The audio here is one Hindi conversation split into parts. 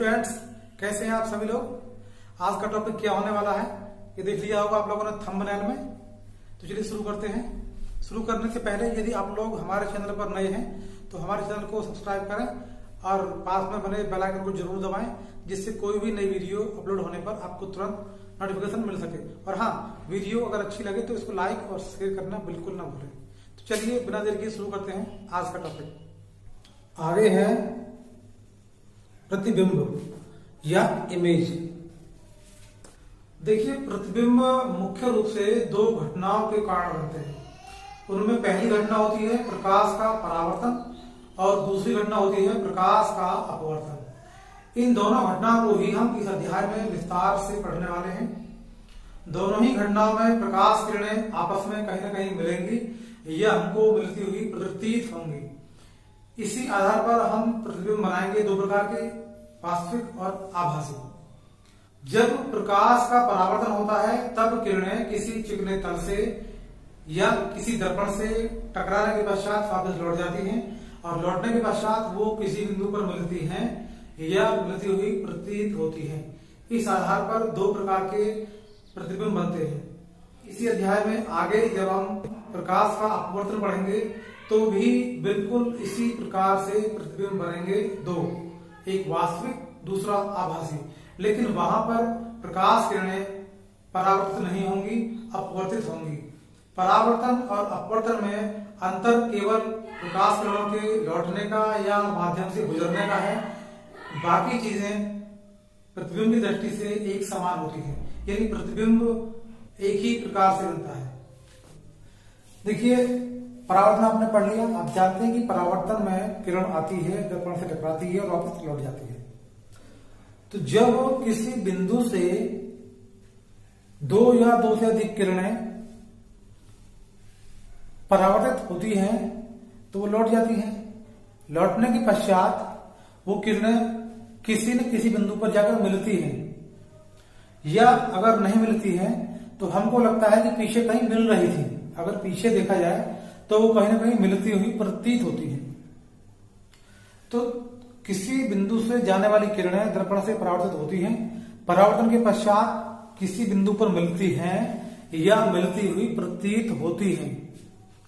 स्टूडेंट्स, कैसे हैं आप सभी लोग। आज का टॉपिक क्या होने वाला है ये देख लिया होगा आप लोगों ने थंबनेल में। तो चलिए शुरू करते हैं। शुरू करने से पहले यदि आप लोग हमारे चैनल पर नए हैं तो हमारे चैनल को सब्सक्राइब करें और पास में बने बेल आइकन को जरूर दबाएं, जिससे कोई भी नई वीडियो अपलोड होने पर आपको तुरंत नोटिफिकेशन मिल सके। और हाँ, वीडियो अगर अच्छी लगे तो इसको लाइक और शेयर करना बिल्कुल ना भूलें। तो चलिए बिना देर के शुरू करते हैं आज का टॉपिक। आगे है प्रतिबिंब या इमेज। देखिए, प्रतिबिंब मुख्य रूप से दो घटनाओं के कारण बनते हैं। उनमें पहली घटना होती है प्रकाश का परावर्तन और दूसरी घटना होती है प्रकाश का अपवर्तन। इन दोनों घटनाओं को ही हम इस अध्याय में विस्तार से पढ़ने वाले हैं। दोनों ही घटनाओं में प्रकाश किरणें आपस में कहीं ना कहीं मिलेंगी या हमको मिलती हुई प्रतीत होंगी। इसी आधार पर हम प्रतिबिंब बनाएंगे दो प्रकार के, वास्तविक और आभासी। जब प्रकाश का परावर्तन होता है तब किरणें किसी चिकने तल से या किसी दर्पण से टकराने के पश्चात वापस लौट जाती हैं और लौटने के पश्चात वो किसी बिंदु पर मिलती हैं या मिलती हुई प्रतीत होती हैं। इस आधार पर दो प्रकार के प्रतिबिंब बनते हैं। इसी अध्याय में आगे जब हम प्रकाश का अपवर्तन पढ़ेंगे तो भी बिल्कुल इसी प्रकार से प्रतिबिंब बनेंगे दो, एक वास्तविक दूसरा आभासी। लेकिन वहां पर प्रकाश किरणें परावर्तित नहीं होंगी, अपवर्तित होंगी। परावर्तन और अपवर्तन में अंतर केवल प्रकाश किरणों के लौटने का या माध्यम से गुजरने का है। बाकी चीजें प्रतिबिंब की दृष्टि से एक समान होती है, यानी प्रतिबिंब एक ही प्रकार से बनता है। देखिए, परावर्तन आपने पढ़ लिया। आप जानते हैं कि परावर्तन में किरण आती है, दर्पण से टकराती है और वापस लौट जाती है। तो जब किसी बिंदु से दो या दो से अधिक किरणें परावर्तित होती हैं तो वो लौट जाती हैं। लौटने के पश्चात वो किरणें किसी न किसी बिंदु पर जाकर मिलती हैं, या अगर नहीं मिलती हैं तो हमको लगता है कि पीछे कहीं मिल रही थी। अगर पीछे देखा जाए तो वो कहीं ना कहीं मिलती हुई प्रतीत होती है। तो किसी बिंदु से जाने वाली किरणें दर्पण से परावर्तित होती हैं, परावर्तन के पश्चात किसी बिंदु पर मिलती हैं या मिलती हुई प्रतीत होती हैं।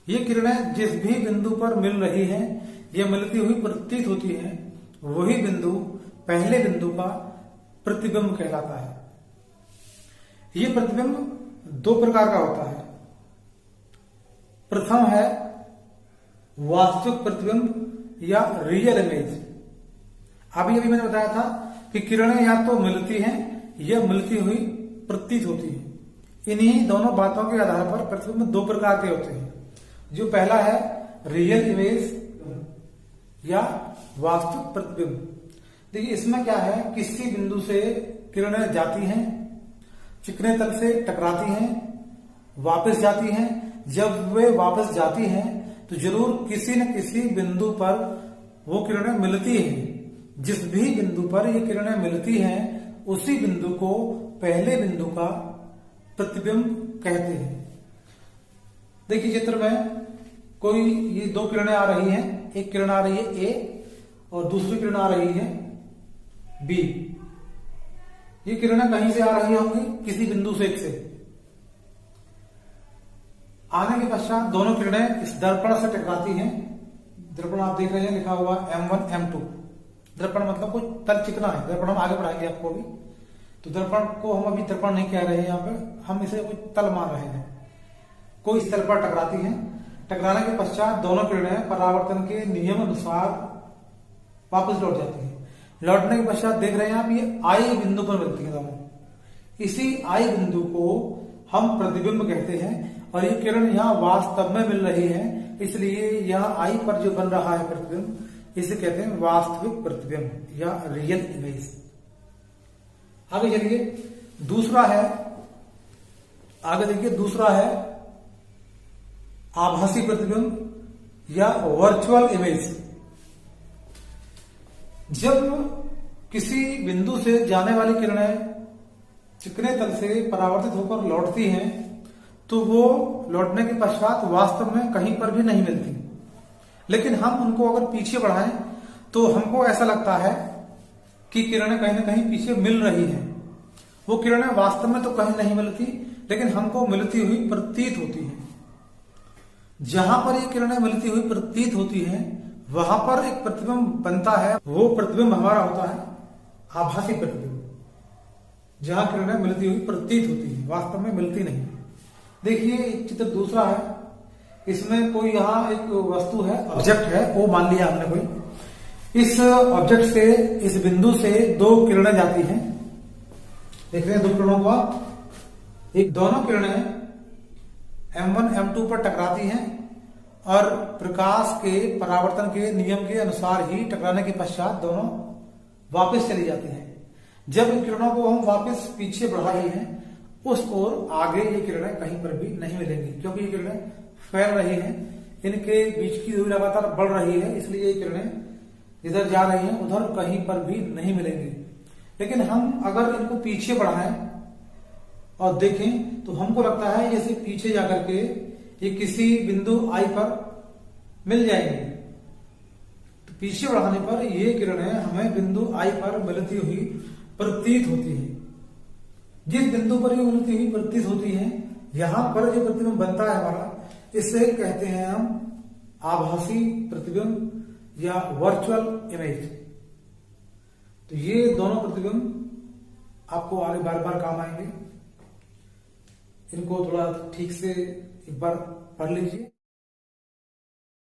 ये किरणें जिस भी बिंदु पर मिल रही हैं या मिलती हुई प्रतीत होती हैं, वही बिंदु पहले बिंदु का प्रतिबिंब कहलाता है। ये प्रतिबिंब दो प्रकार का होता है। प्रथम है वास्तविक प्रतिबिंब या रियल इमेज। अभी मैंने बताया था कि किरणें या तो मिलती हैं या मिलती हुई प्रतीत होती हैं। इन्हीं दोनों बातों के आधार पर प्रतिबिंब दो प्रकार के होते हैं। जो पहला है रियल इमेज या वास्तविक प्रतिबिंब। देखिए, इसमें क्या है, किसी बिंदु से किरणें जाती हैं, चिकने तल से टकराती हैं, वापस जाती हैं। जब वे वापस जाती हैं तो जरूर किसी न किसी बिंदु पर वो किरणें मिलती हैं। जिस भी बिंदु पर ये किरणें मिलती हैं उसी बिंदु को पहले बिंदु का प्रतिबिंब कहते हैं। देखिए, चित्र में कोई ये दो किरणें आ रही हैं। एक किरण आ रही है ए और दूसरी किरण आ रही है बी। ये किरणें कहीं से आ रही होंगी, किसी बिंदु से एक से। आने के पश्चात दोनों किरणें इस दर्पण से टकराती हैं। दर्पण आप देख रहे हैं, लिखा हुआ M1 M2। दर्पण मतलब कोई तल चिकना है। दर्पण हम आगे पढ़ाएंगे आपको भी। तो दर्पण को हम अभी दर्पण नहीं कह रहे हैं, यहाँ पे हम इसे कोई तल मान रहे हैं। कोई इस तल पर टकराती हैं। टकराने के पश्चात दोनों किरणें परावर्तन के नियम अनुसार वापस लौट जाती हैं। लौटने के पश्चात देख रहे हैं आप, ये आई बिंदु पर मिलती है दोनों। इसी आई बिंदु को हम प्रतिबिंब कहते हैं। और ये किरण यहाँ वास्तव में मिल रही है, इसलिए यहाँ आई पर जो बन रहा है प्रतिबिंब, इसे कहते हैं वास्तविक प्रतिबिंब या रियल इमेज। आगे चलिए, दूसरा है, आगे देखिए, दूसरा है आभासी प्रतिबिंब या वर्चुअल इमेज। जब किसी बिंदु से जाने वाली किरणें चिकने तल से परावर्तित होकर लौटती हैं तो वो लौटने के पश्चात वास्तव में कहीं पर भी नहीं मिलती। लेकिन हम उनको अगर पीछे बढ़ाएं तो हमको ऐसा लगता है कि किरणें कहीं ना कहीं पीछे मिल रही हैं। वो किरणें वास्तव में तो कहीं नहीं मिलती, लेकिन हमको मिलती हुई प्रतीत होती हैं। जहां पर ये किरणें मिलती हुई प्रतीत होती हैं, वहां पर एक प्रतिबिंब बनता है। वो प्रतिबिंब हमारा होता है आभासी प्रतिबिंब। जहां किरणें मिलती हुई प्रतीत होती है, वास्तव में मिलती नहीं। देखिए चित्र दूसरा है, इसमें कोई यहाँ एक वस्तु है, ऑब्जेक्ट है, वो मान लिया हमने कोई। इस ऑब्जेक्ट से, इस बिंदु से दो किरणें जाती हैं। देख रहे हैं दो किरणों को आप, एक दोनों किरणें M1 M2 पर टकराती हैं और प्रकाश के परावर्तन के नियम के अनुसार ही टकराने के पश्चात दोनों वापस चली जाती हैं। जब इन किरणों को हम वापस पीछे बढ़ा रहे हैं, उस ओर आगे ये किरणें कहीं पर भी नहीं मिलेंगी, क्योंकि ये किरणें फैल रही हैं, इनके बीच की दूरी लगातार बढ़ रही है, इसलिए ये किरणें इधर जा रही हैं, उधर कहीं पर भी नहीं मिलेंगी। लेकिन हम अगर इनको पीछे बढ़ाएं और देखें तो हमको लगता है जैसे पीछे जाकर के ये किसी बिंदु I पर मिल जाएंगे। तो पीछे बढ़ाने पर ये किरणें हमें बिंदु I पर मिलती हुई प्रतीत होती है। जिस बिंदु पर ये मिलती हुई प्रतीत होती है, यहां पर जो प्रतिबिंब बनता है हमारा, इसे कहते हैं हम आभासी प्रतिबिंब या वर्चुअल इमेज। तो ये दोनों प्रतिबिंब आपको आगे बार बार काम आएंगे। इनको थोड़ा ठीक से एक बार पढ़ लीजिए।